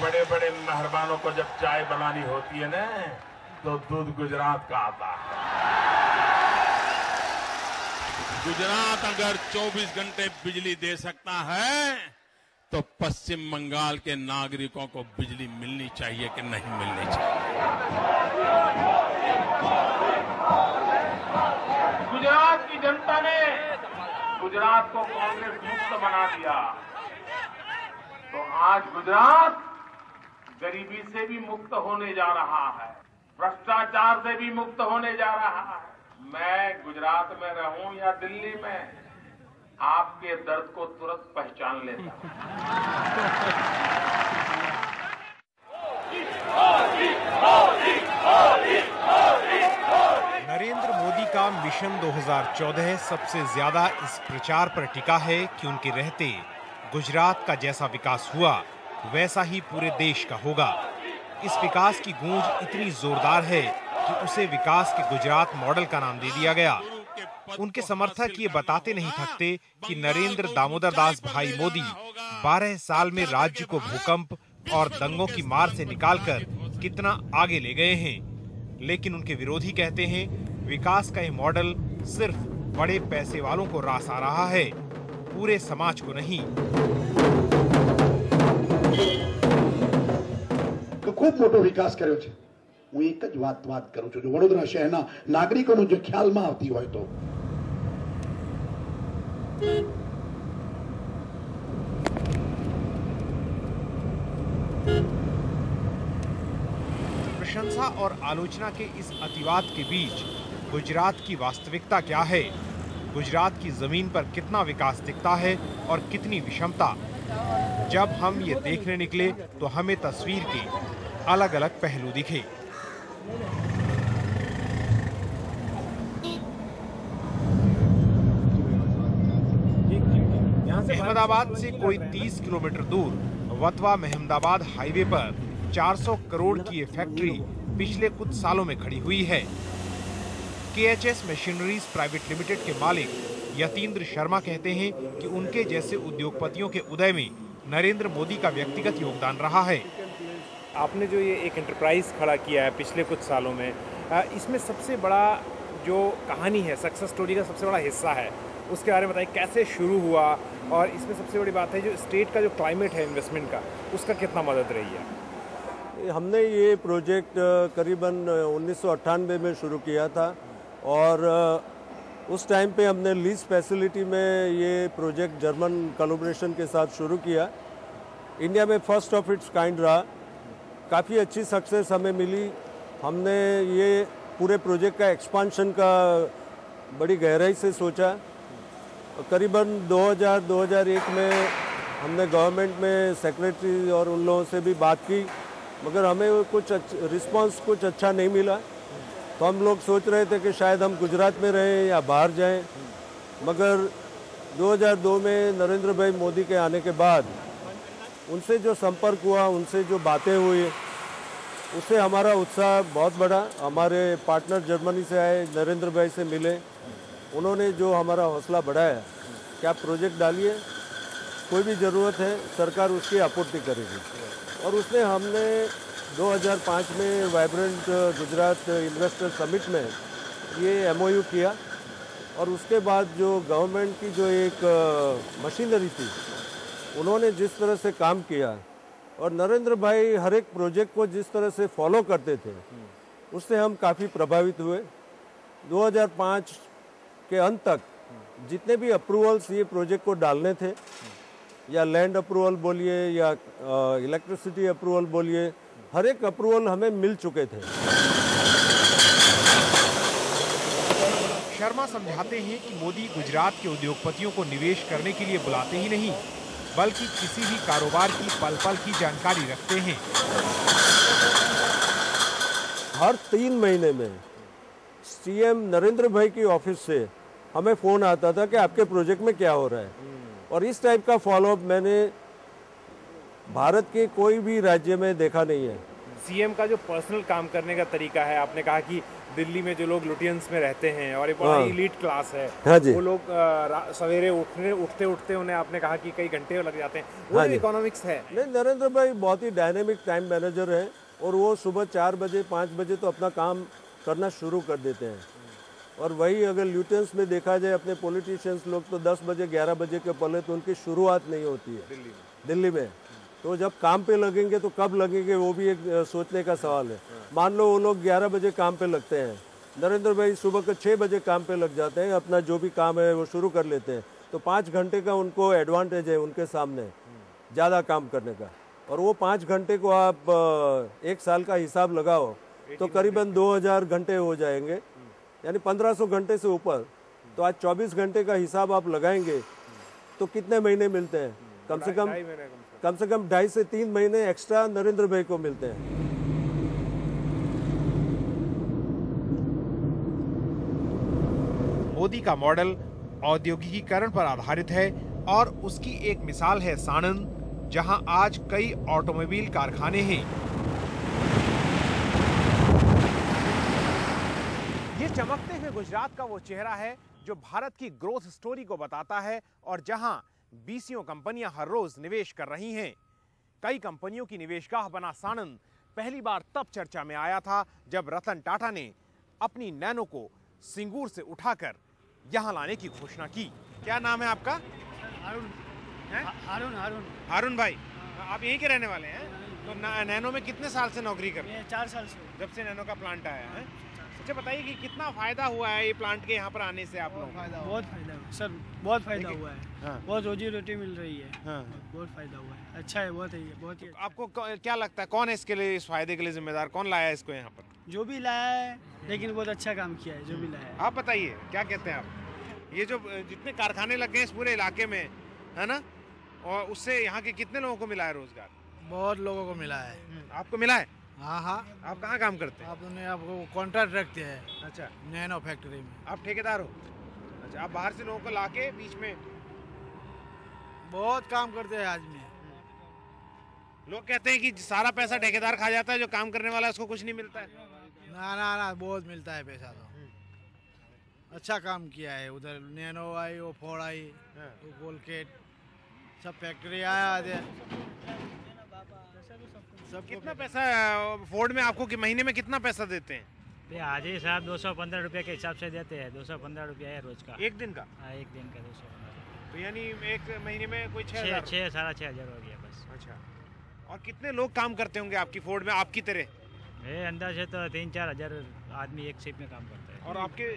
बड़े बड़े मेहरबानों को जब चाय बनानी होती है ना, तो दूध गुजरात का आता है। गुजरात अगर 24 घंटे बिजली दे सकता है, तो पश्चिम बंगाल के नागरिकों को बिजली मिलनी चाहिए कि नहीं मिलनी चाहिए? गुजरात की जनता ने गुजरात को कांग्रेस मुक्त बना दिया, तो आज गुजरात गरीबी से भी मुक्त होने जा रहा है, भ्रष्टाचार से भी मुक्त होने जा रहा है। मैं गुजरात में रहूं या दिल्ली में, आपके दर्द को तुरंत पहचान लेता हूं। नरेंद्र मोदी का मिशन 2014 सबसे ज्यादा इस प्रचार पर टिका है कि उनके रहते गुजरात का जैसा विकास हुआ वैसा ही पूरे देश का होगा। इस विकास की गूंज इतनी जोरदार है कि उसे विकास के गुजरात मॉडल का नाम दे दिया गया। उनके समर्थक ये बताते नहीं थकते कि नरेंद्र दामोदर दास भाई मोदी 12 साल में राज्य को भूकंप और दंगों की मार से निकालकर कितना आगे ले गए हैं। लेकिन उनके विरोधी कहते हैं विकास का ये मॉडल सिर्फ बड़े पैसे वालों को रास आ रहा है, पूरे समाज को नहीं। तो खूब मोटो विकास કર્યો છે। હું એક જ વાત કરું છું, જો વડોદરા શહેરના નાગરિકોનો જો ખ્યાલમાં આવતી હોય તો प्रशंसा और आलोचना के इस अतिवाद के बीच गुजरात की वास्तविकता क्या है, गुजरात की जमीन पर कितना विकास दिखता है और कितनी विषमता। जब हम ये देखने निकले तो हमें तस्वीर के अलग अलग पहलू दिखे। अहमदाबाद से कोई 30 किलोमीटर दूर वतवा महमदाबाद हाईवे पर 400 करोड़ की ये फैक्ट्री पिछले कुछ सालों में खड़ी हुई है। KHS मशीनरीज प्राइवेट लिमिटेड के मालिक यतीन्द्र शर्मा कहते हैं कि उनके जैसे उद्योगपतियों के उदय में नरेंद्र मोदी का व्यक्तिगत योगदान रहा है। आपने जो ये एक एंटरप्राइज खड़ा किया है पिछले कुछ सालों में, इसमें सबसे बड़ा जो कहानी है, सक्सेस स्टोरी का सबसे बड़ा हिस्सा है, उसके बारे में बताइए कैसे शुरू हुआ, और इसमें सबसे बड़ी बात है जो स्टेट का जो क्लाइमेट है इन्वेस्टमेंट का, उसका कितना मदद रही है। हमने ये प्रोजेक्ट करीबन 1998 में शुरू किया था और उस टाइम पे हमने लीज फैसिलिटी में ये प्रोजेक्ट जर्मन कोलैबोरेशन के साथ शुरू किया। इंडिया में फर्स्ट ऑफ इट्स काइंड रहा, काफ़ी अच्छी सक्सेस हमें मिली। हमने ये पूरे प्रोजेक्ट का एक्सपांशन का बड़ी गहराई से सोचा। करीबन 2000-2001 में हमने गवर्नमेंट में सेक्रेटरी और उन लोगों से भी बात की, मगर हमें कुछ रिस्पांस कुछ अच्छा नहीं मिला। तो हम लोग सोच रहे थे कि शायद हम गुजरात में रहें या बाहर जाएं, मगर 2002 में नरेंद्र भाई मोदी के आने के बाद उनसे जो संपर्क हुआ, उनसे जो बातें हुई, उससे हमारा उत्साह बहुत बढ़ा। हमारे पार्टनर जर्मनी से आए, नरेंद्र भाई से मिले, उन्होंने जो हमारा हौसला बढ़ाया कि आप प्रोजेक्ट डालिए, कोई भी ज़रूरत है सरकार उसकी आपूर्ति करेगी। और उसने हमने 2005 में वाइब्रेंट गुजरात इन्वेस्टर समिट में ये MOU किया, और उसके बाद जो गवर्नमेंट की जो एक मशीनरी थी, उन्होंने जिस तरह से काम किया और नरेंद्र भाई हर एक प्रोजेक्ट को जिस तरह से फॉलो करते थे, उससे हम काफ़ी प्रभावित हुए। 2005 के अंत तक जितने भी अप्रूवल्स ये प्रोजेक्ट को डालने थे, या लैंड अप्रूवल बोलिए या इलेक्ट्रिसिटी अप्रूवल बोलिए, हर एक अप्रूवल हमें मिल चुके थे। शर्मा समझाते हैं कि मोदी गुजरात के उद्योगपतियों को निवेश करने के लिए बुलाते ही नहीं, बल्कि किसी भी कारोबार की पल पल की जानकारी रखते हैं। हर 3 महीने में CM नरेंद्र भाई की ऑफिस से हमें फ़ोन आता था कि आपके प्रोजेक्ट में क्या हो रहा है, और इस टाइप का फॉलोअप मैंने भारत के कोई भी राज्य में देखा नहीं है। CM का जो पर्सनल काम करने का तरीका है, आपने कहा कि दिल्ली में जो लोग लुटियंस में रहते हैं और एक बड़ा हाँ। इलीट क्लास है, हाँ जी। वो लोग सवेरे उठते उन्हें आपने कहा कि कई घंटे लग जाते हैं, वो हाँ जो जी। इकोनॉमिक्स है। नहीं, नरेंद्र भाई बहुत ही डायनेमिक टाइम मैनेजर है और वो सुबह 4 बजे 5 बजे तो अपना काम करना शुरू कर देते हैं। और वही अगर ल्यूटेंस में देखा जाए अपने पॉलिटिशियंस लोग तो 10 बजे 11 बजे के पहले तो उनकी शुरुआत नहीं होती है दिल्ली में। तो जब काम पे लगेंगे तो कब लगेंगे वो भी एक सोचने का सवाल है। मान लो वो लोग 11 बजे काम पे लगते हैं, नरेंद्र भाई सुबह के 6 बजे काम पे लग जाते हैं, अपना जो भी काम है वो शुरू कर लेते हैं। तो 5 घंटे का उनको एडवांटेज है उनके सामने ज़्यादा काम करने का। और वो 5 घंटे को आप 1 साल का हिसाब लगाओ तो करीबन 2000 घंटे हो जाएंगे, यानी 1500 घंटे से ऊपर। तो आज 24 घंटे का हिसाब आप लगाएंगे तो कितने महीने मिलते हैं? कम से कम 2.5 से 3 महीने एक्स्ट्रा नरेंद्र भाई को मिलते हैं। मोदी का मॉडल औद्योगिकीकरण पर आधारित है और उसकी एक मिसाल है साणंद, जहां आज कई ऑटोमोबाइल कारखाने हैं। ये चमकते हुए गुजरात का वो चेहरा है जो भारत की ग्रोथ स्टोरी को बताता है और जहां 20 कंपनियां हर रोज निवेश कर रही हैं। कई कंपनियों की निवेशगाह बना साणंद पहली बार तब चर्चा में आया था जब रतन टाटा ने अपनी नैनो को सिंगूर से उठाकर यहां लाने की घोषणा की। क्या नाम है आपका? हारून भाई, आप यहीं के रहने वाले हैं? तो नैनो में कितने साल से नौकरी कर रहे हैं? 4 साल से। जब से नैनो का प्लांट आया है। अच्छा बताइए कि कितना फायदा हुआ है ये प्लांट के यहाँ पर आने से आप लोगों को? बहुत फायदा हुआ सर, बहुत फायदा हुआ है। हाँ। बहुत रोजी रोटी मिल रही है। हाँ। बहुत फायदा हुआ है, अच्छा है, बहुत ही बहुत ही। आपको क्या लगता है कौन है इसके लिए, इस फायदे के लिए जिम्मेदार? कौन लाया है इसको यहाँ पर? जो भी लाया है, लेकिन बहुत अच्छा काम किया है जो भी लाया है। आप बताइए क्या कहते हैं आप? ये जो जितने कारखाने लग गए इस पूरे इलाके में, है ना, और उससे यहाँ के कितने लोगों को मिला है रोजगार? बहुत लोगों को मिला है। आपको मिला है? हाँ हाँ। आप कहाँ काम करते हैं? आपने आपको कॉन्ट्रैक्ट रखते हैं अच्छा, नैनो फैक्ट्री में। आप ठेकेदार हो? अच्छा, आप बाहर से लोगों को लाके बीच में? बहुत काम करते हैं आदमी। लोग कहते हैं कि सारा पैसा ठेकेदार खा जाता है, जो काम करने वाला है उसको कुछ नहीं मिलता है। ना ना ना, बहुत मिलता है पैसा तो। अच्छा काम किया है उधर। नैनो आई, वो फोर्ड आई, वो कोलगेट, सब फैक्ट्री आया सब। कितना पैसा फोर्ड में आपको कि महीने में कितना पैसा देते हैं? हाजी साहब 215 रुपये के हिसाब से देते हैं। 215 रुपया है रोज का। एक दिन का? हाँ, एक दिन का 215। तो यानी एक महीने में कोई 6,000 6,500 हो गया बस। अच्छा, और कितने लोग काम करते होंगे आपकी फोर्ड में आपकी तरह? मेरे अंदाज से तो 3-4 हज़ार आदमी एक शिफ्ट में काम करता है। और आपके?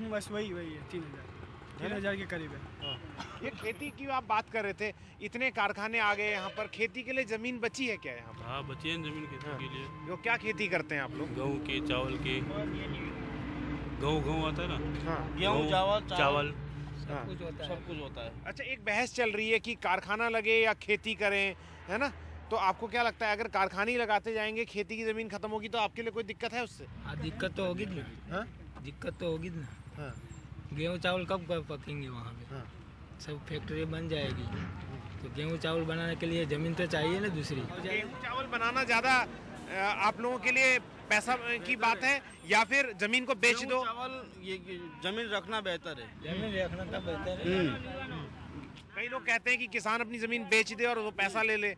बस वही है, 3,000 के करीब है। ये खेती की आप बात कर रहे थे, इतने कारखाने आ गए यहाँ पर, खेती के लिए जमीन बची है क्या यहाँ पर? हाँ, बची है जमीन खेती के लिए। जो क्या खेती करते हैं आप लोग? गेहूँ के, चावल के। गेहूँ आता है ना? हाँ। गेहूँ, चावल हाँ। सब कुछ होता है। अच्छा, एक बहस चल रही है कि कारखाना लगे या खेती करें, है ना, तो आपको क्या लगता है अगर कारखाने ही लगाते जाएंगे, खेती की जमीन खत्म होगी, तो आपके लिए कोई दिक्कत है उससे? दिक्कत तो होगी ना। हाँ? दिक्कत तो होगी ना। हाँ। गेहूँ चावल कब पकेंगे वहाँ पे? हाँ। सब फैक्ट्री बन जाएगी तो गेहूँ चावल बनाने के लिए जमीन तो चाहिए ना दूसरी। गेहूँ चावल बनाना ज़्यादा आप लोगों के लिए पैसा की बात है या फिर जमीन को बेच दो? चावल ये जमीन रखना बेहतर है। जमीन रखना तो बेहतर है। कई लोग कहते हैं कि किसान अपनी जमीन बेच दे और वो पैसा ले ले।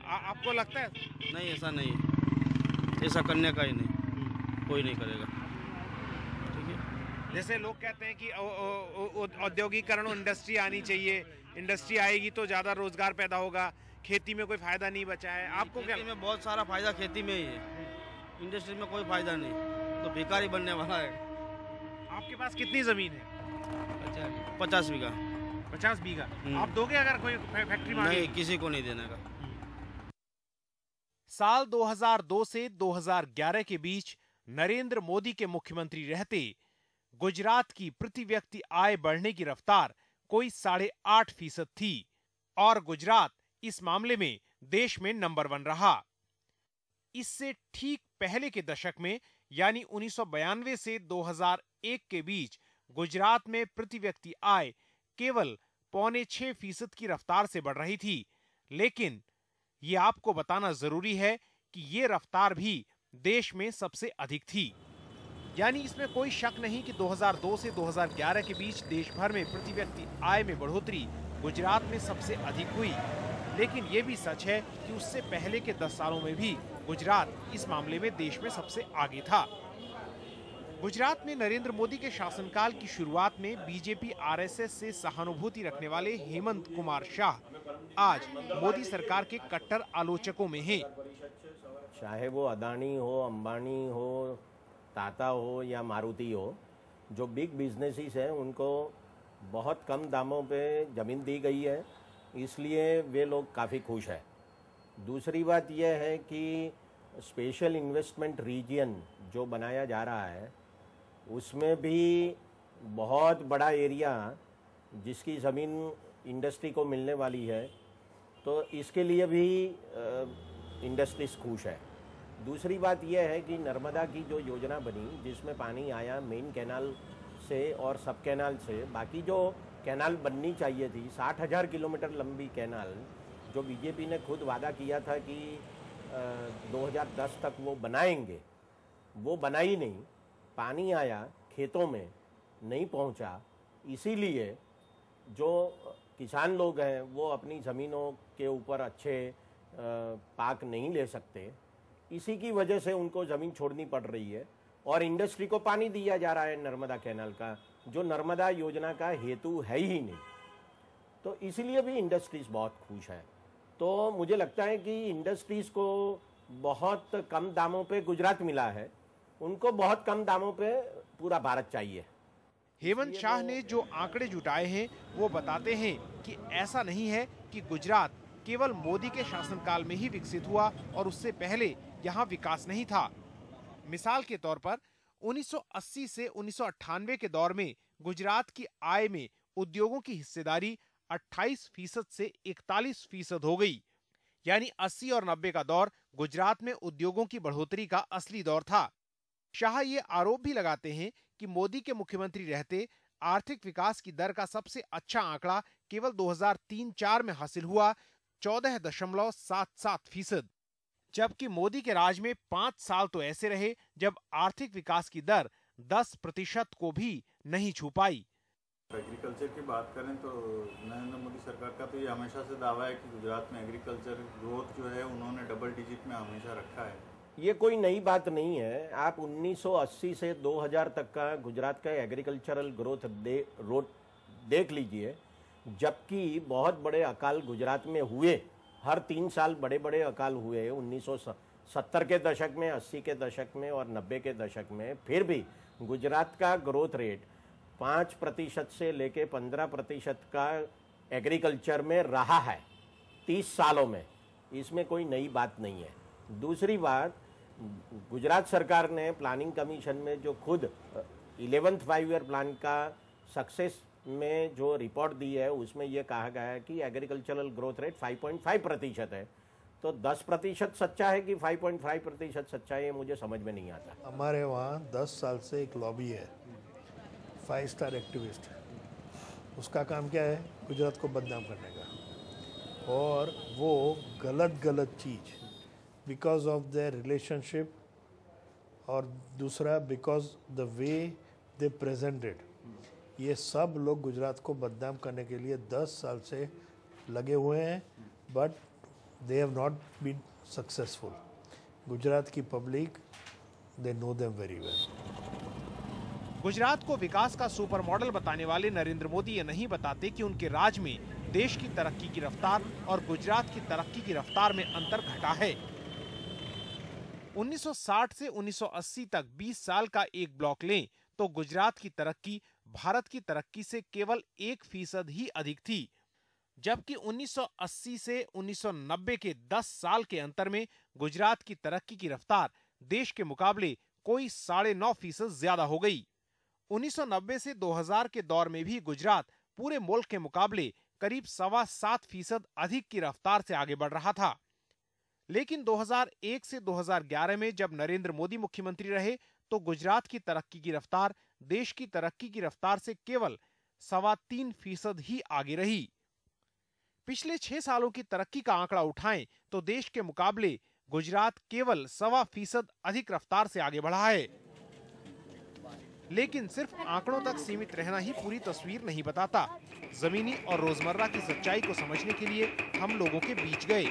आपको लगता है? नहीं, ऐसा नहीं है। ऐसा करने का ही नहीं, कोई नहीं करेगा। जैसे लोग कहते हैं कि औद्योगिकरण, इंडस्ट्री आनी चाहिए, इंडस्ट्री आएगी तो ज़्यादा रोजगार पैदा होगा, खेती में कोई फायदा नहीं बचा है। आपको क्या? खेती में बहुत सारा फायदा खेती में ही है, इंडस्ट्री में कोई फायदा नहीं, तो भिखारी बनने वाला है। आपके पास कितनी जमीन है? 50 बीघा। 50 बीघा। आप दोगे अगर कोई फैक्ट्री मांगे? नहीं, किसी को नहीं देने का। साल 2002 से 2011 के बीच नरेंद्र मोदी के मुख्यमंत्री रहते गुजरात की प्रति व्यक्ति आय बढ़ने की रफ्तार कोई 8.5% थी और गुजरात इस मामले में देश में नंबर 1 रहा। इससे ठीक पहले के दशक में यानी 1992 से 2001 के बीच गुजरात में प्रति व्यक्ति आय केवल 5.25% की रफ्तार से बढ़ रही थी। लेकिन ये आपको बताना जरूरी है कि ये रफ्तार भी देश में सबसे अधिक थी। यानी इसमें कोई शक नहीं कि 2002 से 2011 के बीच देश भर में प्रति व्यक्ति आय में बढ़ोतरी गुजरात में सबसे अधिक हुई। लेकिन ये भी सच है कि उससे पहले के 10 सालों में भी गुजरात इस मामले में देश में सबसे आगे था। गुजरात में नरेंद्र मोदी के शासनकाल की शुरुआत में बीजेपी आरएसएस से सहानुभूति रखने वाले हेमंत कुमार शाह आज मोदी सरकार के कट्टर आलोचकों में हैं। चाहे वो अदानी हो, अंबानी हो, टाटा हो या मारुति हो, जो बिग बिजनेसेस हैं उनको बहुत कम दामों पे ज़मीन दी गई है, इसलिए वे लोग काफ़ी खुश हैं। दूसरी बात यह है कि स्पेशल इन्वेस्टमेंट रीजन जो बनाया जा रहा है उसमें भी बहुत बड़ा एरिया जिसकी ज़मीन इंडस्ट्री को मिलने वाली है, तो इसके लिए भी इंडस्ट्रीज खुश है। दूसरी बात यह है कि नर्मदा की जो योजना बनी जिसमें पानी आया मेन कैनाल से और सब कैनाल से, बाकी जो कैनाल बननी चाहिए थी 60,000 किलोमीटर लंबी कैनाल जो बीजेपी ने खुद वादा किया था कि 2010 तक वो बनाएंगे, वो बना ही नहीं। पानी आया खेतों में नहीं पहुंचा, इसीलिए जो किसान लोग हैं वो अपनी ज़मीनों के ऊपर अच्छे पाक नहीं ले सकते, इसी की वजह से उनको ज़मीन छोड़नी पड़ रही है और इंडस्ट्री को पानी दिया जा रहा है नर्मदा कैनाल का, जो नर्मदा योजना का हेतु है ही नहीं। तो इसीलिए भी इंडस्ट्रीज़ बहुत खुश हैं। तो मुझे लगता है कि इंडस्ट्रीज़ को बहुत कम दामों पे गुजरात मिला है, उनको बहुत कम दामों पे पूरा भारत चाहिए। हेमंत शाह ने जो आंकड़े जुटाए हैं वो बताते हैं कि ऐसा नहीं है कि गुजरात केवल मोदी के शासनकाल में ही विकसित हुआ और उससे पहले यहाँ विकास नहीं था। मिसाल के तौर पर 1980 से 1998 के दौर में गुजरात की आय में उद्योगों की हिस्सेदारी 28% से 41% हो गई। यानी 80 और 90 का दौर गुजरात में उद्योगों की बढ़ोतरी का असली दौर था। शाह ये आरोप भी लगाते हैं कि मोदी के मुख्यमंत्री रहते आर्थिक विकास की दर का सबसे अच्छा आंकड़ा केवल 2003-04 में हासिल हुआ 14.77%, जबकि मोदी के राज में 5 साल तो ऐसे रहे जब आर्थिक विकास की दर 10% को भी नहीं छू पाई। एग्रीकल्चर की बात करें तो नरेंद्र मोदी सरकार का तो ये हमेशा से दावा है कि गुजरात में एग्रीकल्चर ग्रोथ जो है उन्होंने डबल डिजिट में हमेशा रखा है। ये कोई नई बात नहीं है। आप 1980 से 2000 तक का गुजरात का एग्रीकल्चरल ग्रोथ देख लीजिए, जबकि बहुत बड़े अकाल गुजरात में हुए, हर 3 साल बड़े बड़े अकाल हुए 1970 के दशक में, 80 के दशक में और 90 के दशक में, फिर भी गुजरात का ग्रोथ रेट 5% से लेके 15% का एग्रीकल्चर में रहा है 30 सालों में। इसमें कोई नई बात नहीं है। दूसरी बात, गुजरात सरकार ने प्लानिंग कमीशन में जो खुद 11th 5 ईयर प्लान का सक्सेस में जो रिपोर्ट दी है उसमें यह कहा गया है कि एग्रीकल्चरल ग्रोथ रेट 5.5% है। तो 10% सच्चा है कि 5.5% सच्चा है, ये मुझे समझ में नहीं आता। हमारे वहाँ 10 साल से एक लॉबी है, 5 स्टार एक्टिविस्ट। उसका काम क्या है? गुजरात को बदनाम करने का, और वो गलत चीज़ बिकॉज ऑफ देयर रिलेशनशिप, और दूसरा because the way they presented, ये सब लोग गुजरात को बदनाम करने के लिए 10 साल से लगे हुए हैं, but they have not been successful. Gujarat की public, they know them very well. Gujarat को विकास का सुपर मॉडल बताने वाले नरेंद्र मोदी ये नहीं बताते कि उनके राज में देश की तरक्की की रफ्तार और गुजरात की तरक्की की रफ्तार में अंतर घटा है। 1960 से 1980 तक 20 साल का एक ब्लॉक लें तो गुजरात की तरक्की भारत की तरक्की से केवल 1% ही अधिक थी, जबकि 1980 से 1990 के 10 साल के अंतर में गुजरात की तरक्की की रफ्तार देश के मुकाबले कोई 9.5% ज्यादा हो गई। 1990 से 2000 के दौर में भी गुजरात पूरे मुल्क के मुकाबले करीब 7.25% अधिक की रफ्तार से आगे बढ़ रहा था। लेकिन 2001 से 2011 में जब नरेंद्र मोदी मुख्यमंत्री रहे तो गुजरात की तरक्की की रफ्तार देश की तरक्की की रफ्तार से केवल 3.25% ही आगे रही। पिछले 6 सालों की तरक्की का आंकड़ा उठाएं तो देश के मुकाबले गुजरात केवल 1.25% अधिक रफ्तार से आगे बढ़ा है। लेकिन सिर्फ आंकड़ों तक सीमित रहना ही पूरी तस्वीर नहीं बताता। जमीनी और रोजमर्रा की सच्चाई को समझने के लिए हम लोगों के बीच गए।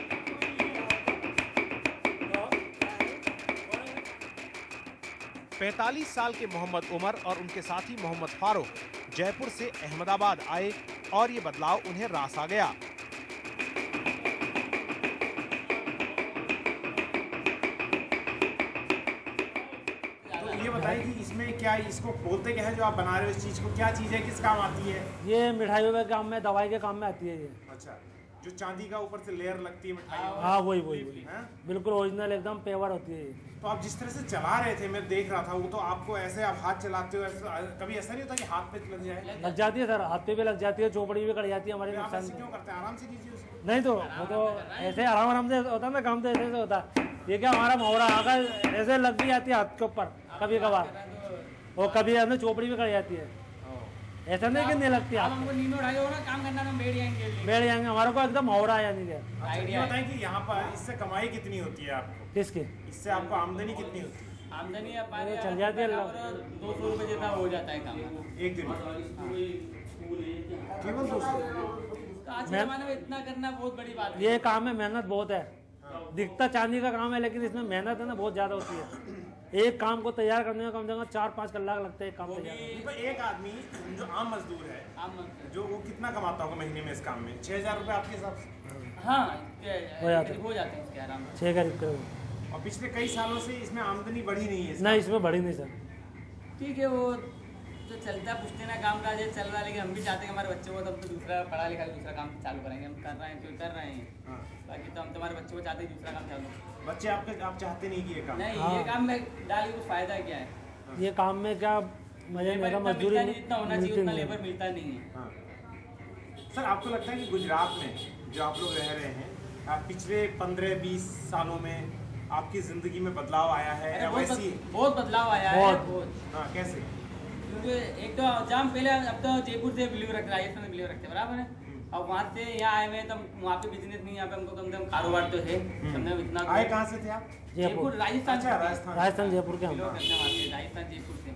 पैंतालीस साल के मोहम्मद उमर और उनके साथी मोहम्मद फारूक जयपुर से अहमदाबाद आए और ये बदलाव उन्हें रास आ गया। तो ये बताइए कि इसमें क्या, इसको बोलते क्या है जो आप बना रहे हो, इस चीज को क्या चीज है, किस काम आती है? ये मिठाइयों के काम में, दवाई के काम में आती है ये। अच्छा, जो चांदी का ऊपर से लेयर लगती है मिठाई। हाँ वही बिल्कुल ओरिजिनल एकदम पेवर होती है। तो आप जिस तरह से चला रहे थे मैं देख रहा था, वो तो आपको ऐसे आप हाथ चलाते हो, कभी ऐसा नहीं होता कि हाथ पे लग जाए? लग जाती है सर, हाथ पे भी लग जाती है, चोपड़ी भी कट जाती है हमारे नुकसान। क्यों करते हैं? आराम से कीजिए उसको। नहीं तो वो तो ऐसे आराम से होता है ना, काम तो ऐसे से होता है। ये क्या हमारा मोहरा आकर ऐसे लग भी जाती है हाथ के ऊपर कभी कभार, और कभी हमने चोपड़ी भी कट जाती है। ऐसा नहीं कि नहीं लगती। आप हमको नींद उठाई हो ना, काम करना ना, बैठ जाएंगे हमारे को एकदम मोहरा यानी कि। आइडिया बताएं कि यहाँ पर इससे कमाई कितनी होती है आपको? किसकी? इससे आपको आमदनी कितनी होती है? आमदनी चल जाती है, 200 रुपये जितना हो जाता है काम एक दिन केवल 200? आज के जमाने में इतना करना बहुत बड़ी बात है। ये काम में मेहनत बहुत है। दिखता चांदी का काम है लेकिन इसमें मेहनत है ना बहुत ज्यादा होती है। एक काम को तैयार करने में कम से कम 4-5 कलाक लगते हैं काम तैयार। एक आदमी जो आम मजदूर है, जो वो कितना कमाता होगा महीने में इस काम में? 6,000 रुपए आपके हिसाब से? हाँ हो जाते हैं उसके आराम से। 6 करीब। और पिछले कई सालों से इसमें आमदनी बढ़ी नहीं है? नहीं, इसमें बढ़ी नहीं सर। ठीक है, वो जो चलता पुछते ना काम काज चल रहा है, लेकिन हम भी चाहते हैं हमारे बच्चों को तब तो दूसरा पढ़ा लिखा दूसरा काम चालू करेंगे। हम कर रहे हैं तो कर रहे हैं, बाकी तो हम तुम्हारे बच्चों को चाहते हैं दूसरा काम चालू। बच्चे आप चाहते नहीं कि ये काम? नहीं, ये काम में डाल के कुछ फायदा क्या है? ये काम में क्या मजे मेरा मजदूरी जितना होना चाहिए उतना लेबर मिलता नहीं है। सर आपको लगता है कि गुजरात में जो आप लोग रह रहे हैं, पिछले 15-20 सालों में आपकी जिंदगी में बदलाव आया है? बहुत बदलाव आया है। हाँ, कैसे? क्योंकि एक तो जहाँ पहले अब तो जयपुर से बिलीव रखते, राजस्थान से बिलीव रखते, बराबर है। और वहाँ से यहाँ आए हुए तो वहाँ पे बिजनेस नहीं, यहाँ पे हमको कम से कम कारोबार तो है। इतना आए कहाँ से थे आप? जयपुर, राजस्थान। राजस्थान जयपुर के राजस्थान जयपुर से।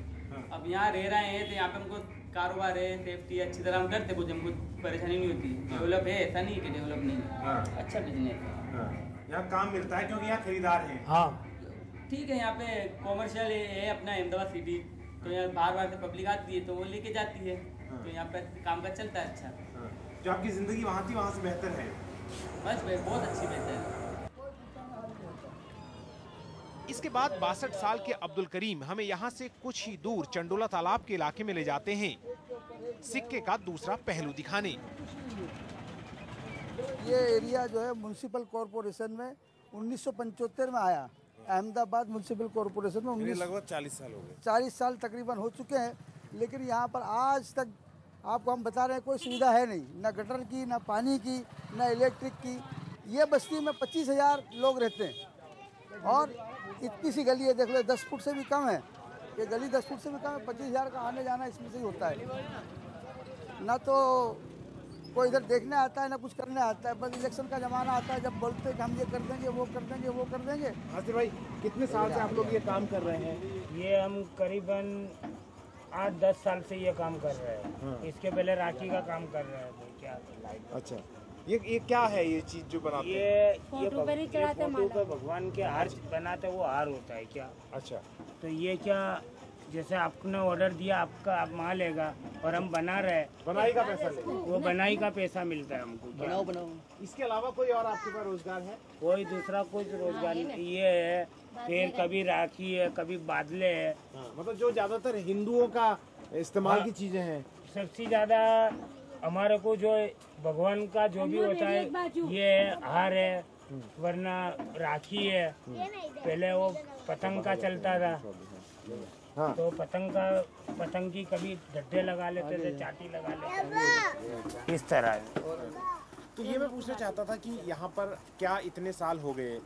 अब यहाँ रह रहे हैं तो यहाँ पे हमको कारोबार है, सेफ्टी अच्छी तरह हम करते, कुछ हमको परेशानी नहीं होती। डेवलप है, ऐसा नहीं कि डेवलप नहीं है, अच्छा बिजनेस है। यहाँ काम मिलता है क्योंकि यहाँ खरीदार है। हाँ ठीक है, यहाँ पे कॉमर्शियल है अपना अहमदाबाद सिटी, तो यहाँ बार से पब्लिक आती है तो वो लेके जाती है, तो यहाँ पे काम का चलता है अच्छा। जो आपकी जिंदगी वहाँ थी वहाँ से बेहतर है? बस भाई बहुत अच्छी बेहतर है। इसके बाद 62 साल के अब्दुल करीम हमें यहाँ से कुछ ही दूर चंडोला तालाब के इलाके में ले जाते हैं, सिक्के का दूसरा पहलू दिखाने। ये एरिया जो है म्युनिसिपल कॉरपोरेशन में 1975 में आया। अहमदाबाद म्युनिसिपल कॉरपोरेशन में लगभग 40 साल हो गए। 40 साल तकरीबन हो चुके हैं, लेकिन यहाँ पर आज तक आपको हम बता रहे हैं कोई सुविधा है नहीं, ना गटर की, ना पानी की, ना इलेक्ट्रिक की। ये बस्ती में 25,000 लोग रहते हैं और इतनी सी गली है, देख लो 10 फुट से भी कम है। ये गली 10 फुट से भी कम है, 25,000 का आने जाना इसमें से ही होता है। ना तो कोई इधर देखने आता है ना कुछ करने आता है, बस इलेक्शन का जमाना आता है जब बोलते हैं कि हम ये कर देंगे, वो कर देंगे, वो कर देंगे। आसिफ भाई, कितने साल से आप लोग ये काम कर रहे हैं? ये हम करीबन 8-10 साल से ये काम कर रहे हैं। हाँ। इसके पहले राखी का काम कर रहे थे। क्या अच्छा, ये क्या है ये चीज जो बनाते हैं? ये फोटो पे भगवान के हार बनाते, वो हार होता है क्या? अच्छा, तो ये क्या, जैसे आपने ऑर्डर दिया, आपका आप माल लेगा और हम बना रहे हैं, बनाई का पैसा ले, वो बनाई का पैसा मिलता है हमको। बनाओ। इसके अलावा कोई और आपके पास रोजगार है? कोई दूसरा कुछ रोजगार नहीं। ये है फिर कभी राखी है, कभी बादले है। मतलब जो ज्यादातर हिंदुओं का इस्तेमाल की चीजें हैं। सबसे ज्यादा हमारे को जो भगवान का जो भी होता है, ये हार है, वरना राखी है। पहले वो पतंग का चलता था। हाँ। तो पतंग की कभी डड्डे लगा लेते थे, चाटी लगा लेते थे, इस तरह। तो ये मैं पूछना चाहता था कि यहाँ पर क्या इतने साल हो गए,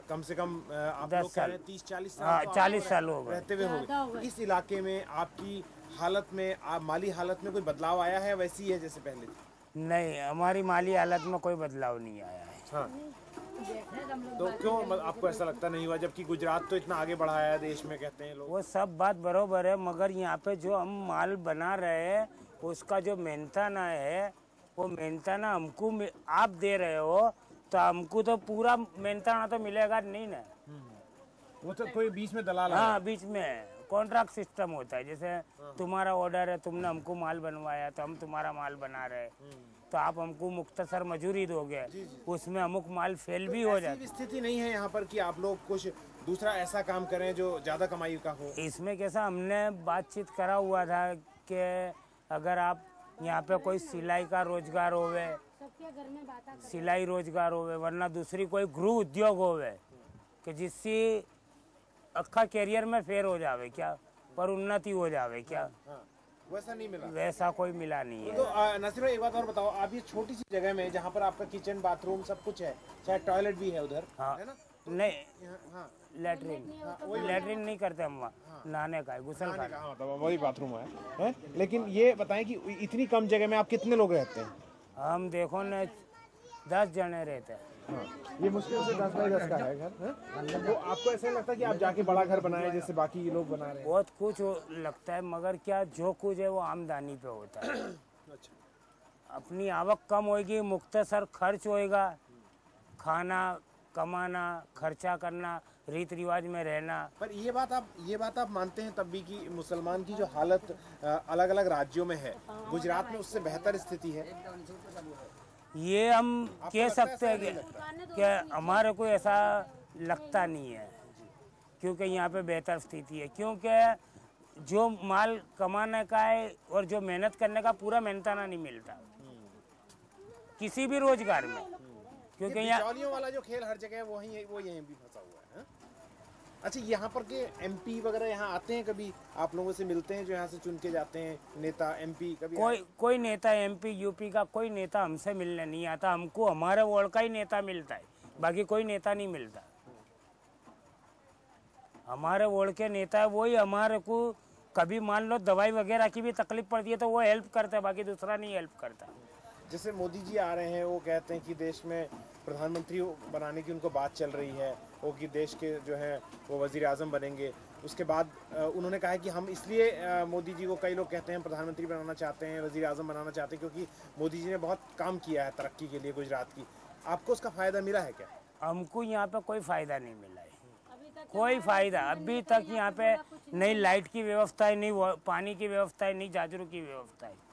कम से कम आप लोग कह रहे हैं 30-40 साल? हाँ, 40 साल हो गए रहते हुए हो गए। इस इलाके में आपकी हालत में, माली हालत में कोई बदलाव आया है, वैसी है जैसे पहले? नहीं, हमारी माली हालत में कोई बदलाव नहीं आया है। हाँ। तो क्यों आपको ऐसा लगता नहीं हुआ, जबकि गुजरात तो इतना आगे बढ़ा है देश में, कहते हैं लोग। वो सब बात बरोबर है, मगर यहाँ पे जो हम माल बना रहे हैं उसका जो मेहनताना है, वो मेहनताना हमको आप दे रहे हो, तो हमको तो पूरा मेहनताना तो मिलेगा नहीं ना। वो तो कोई बीच में दलाल है। हाँ, बीच में कॉन्ट्रैक्ट सिस्टम होता है। जैसे तुम्हारा ऑर्डर है, तुमने हमको माल बनवाया तो हम तुम्हारा माल बना रहे, तो आप हमको मुख्तसर मजूरी दोगे, उसमें अमुक माल फेल भी हो जाता है। स्थिति नहीं है यहाँ पर कि आप लोग कुछ दूसरा ऐसा काम करें जो ज्यादा कमाई का हो। इसमें कैसा, हमने बातचीत करा हुआ था कि अगर आप यहाँ पे कोई सिलाई का रोजगार होवे, सिलाई रोजगार होवे, वरना दूसरी कोई गृह उद्योग होवे कि जिससे अक्खा कैरियर में फेर हो जावे क्या, पर उन्नति हो जावे क्या। वैसा नहीं मिला, वैसा कोई मिला नहीं है। तो नसीर भाई एक बात और बताओ, आप ये छोटी सी जगह में जहाँ पर आपका किचन बाथरूम सब कुछ है, चाहे टॉयलेट भी है उधर, हाँ, है ना? नहीं, लैट्रिन नहीं करते हम वहाँ, नहाने का गुसल का, वही बाथरूम है। लेकिन ये बताएं कि इतनी कम जगह में आप कितने लोग रहते हैं? हम देखो न 10 जने रहते हैं। ये मुश्किल से 10 बाई 10 का है घर। तो आपको ऐसा लगता है कि आप जाके बड़ा घर बनाए जैसे बाकी लोग बना रहे हैं? बहुत कुछ लगता है, मगर क्या जो कुछ है वो आमदनी पे होता है। अच्छा। अपनी आवक कम होगी, मुख्तसर खर्च होएगा, खाना कमाना, खर्चा करना, रीत रिवाज में रहना। पर ये बात आप मानते हैं तब भी कि मुसलमान की जो हालत अलग अलग राज्यों में है, गुजरात में उससे बेहतर स्थिति है? ये हम कह सकते हैं कि हमारे को ऐसा लगता नहीं है, क्योंकि यहाँ पे बेहतर स्थिति है, क्योंकि जो माल कमाने का है और जो मेहनत करने का पूरा मेहनताना नहीं मिलता किसी भी रोजगार में, क्योंकि यहाँ वाला जो खेल हर जगह वो यहीं भी फंसा हुआ है। अच्छा, यहाँ पर के एमपी वगैरह यहाँ आते हैं, कभी आप लोगों से मिलते हैं जो यहाँ से चुन के जाते हैं नेता एमपी? कभी कोई नेता एमपी यूपी का कोई नेता हमसे मिलने नहीं आता, हमको हमारे वार्ड का ही नेता मिलता है, बाकी कोई नेता नहीं मिलता। हमारे वार्ड के नेता है वही हमारे को, कभी मान लो दवाई वगैरह की भी तकलीफ पड़ती है तो वो हेल्प करता है, बाकी दूसरा नहीं हेल्प करता। जैसे मोदी जी आ रहे हैं, वो कहते हैं कि देश में प्रधानमंत्री बनाने की उनको बात चल रही है, वो कि देश के जो हैं वो वजीर आज़म बनेंगे। उसके बाद उन्होंने कहा है कि हम इसलिए मोदी जी को, कई लोग कहते हैं प्रधानमंत्री बनाना चाहते हैं, वजीर आज़म बनाना चाहते हैं, क्योंकि मोदी जी ने बहुत काम किया है तरक्की के लिए गुजरात की। आपको उसका फ़ायदा मिला है क्या? हमको यहाँ पे कोई फ़ायदा नहीं मिला है, कोई फ़ायदा अभी तक। यहाँ पे नहीं लाइट की व्यवस्था है, नहीं पानी की व्यवस्था है, नहीं जाजरू की व्यवस्था है।